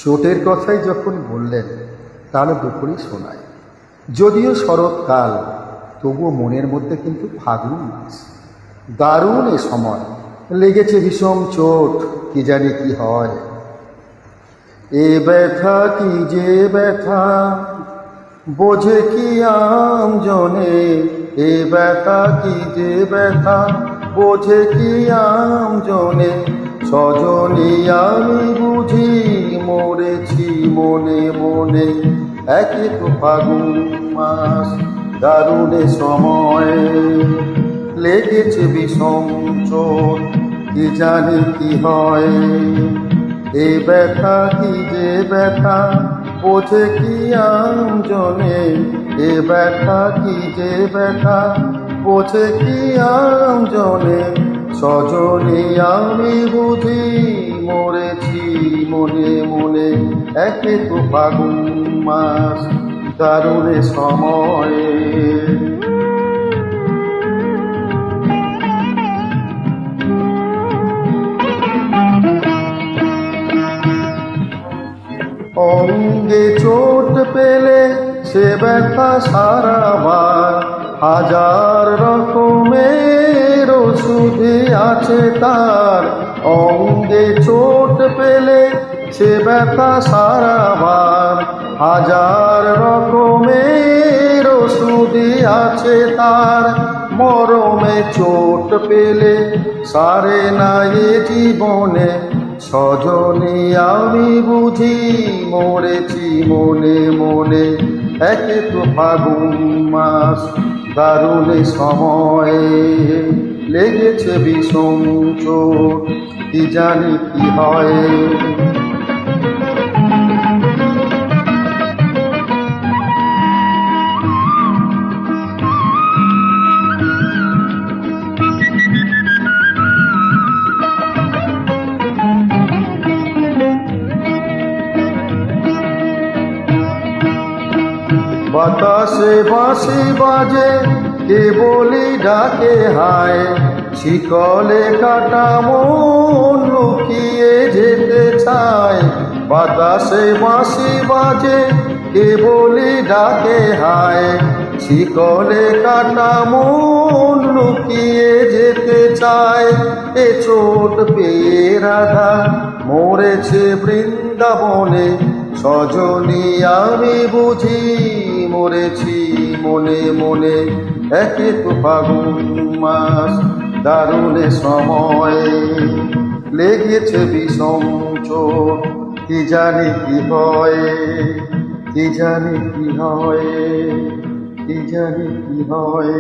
চোটের কথাই যখন বললেন তাহলে দুপুরই শোনায়। যদিও শরৎকাল, তবুও মনের মধ্যে কিন্তু ফাগুন মাস। দারুণ এ সময়, লেগেছে ভীষণ চোট, কি জানি কি হয়। এ ব্যথা কি যে ব্যথা, বোঝে কি আমজনে। এ ব্যথা কি যে ব্যথা, বোঝে কি আমজনে। সজনী আমি বুঝি মরেছি মনে মনে। একে তো ফাগুন মাস, দারুণ এ সময়, লেগেছে বিষম চোট, কি জানি কি হয়। এ ব্যথা কি যে ব্যথা, বোঝে কি আমজনে। এ ব্যথা কি যে ব্যথা, বোঝে কি আমজনে। সজনী আমি বুঝি মরেছি মনে মনে। একে তো ফাগুন মাস, দারুণ এ সময়। অঙ্গে চোট পেলে সে ব্যথা সারাবার, হাজার রকমের ওষুধে আছে তার। অঙ্গে চোট পেলে সে ব্যথা সারাবার, হাজার রকমের ওষুধে আছে তার। মরমে চোট পেলে সারে না এ জীবনে। সজনী আমি বুঝি মরেছি মনে মনে। একে তো ফাগুন মাস, দারুণ সময়, লেগেছে বিষম চোট, কি জানি কি হয়। বাতাসে বাঁশি বাজে, কে বলি ডাকে হায়। শিকলে কাটা মন লুকিয়ে যেতে চায়। বাতাসে বাঁশি বাজে, কে বলি ডাকে হায়। শিকলে কাটা মন লুকিয়ে যেতে চায়। এ চোট পেয়ে রাধা মরেছে বৃন্দাবনে। সজনী আমি বুঝি মরেছি মনে মনে। একে তো ফাগুন মাস, দারুণ সময়, লেগেছে বিষম চোট, কি জানি কি হয়। কি জানি কি হয়, কি জানি কি হয়।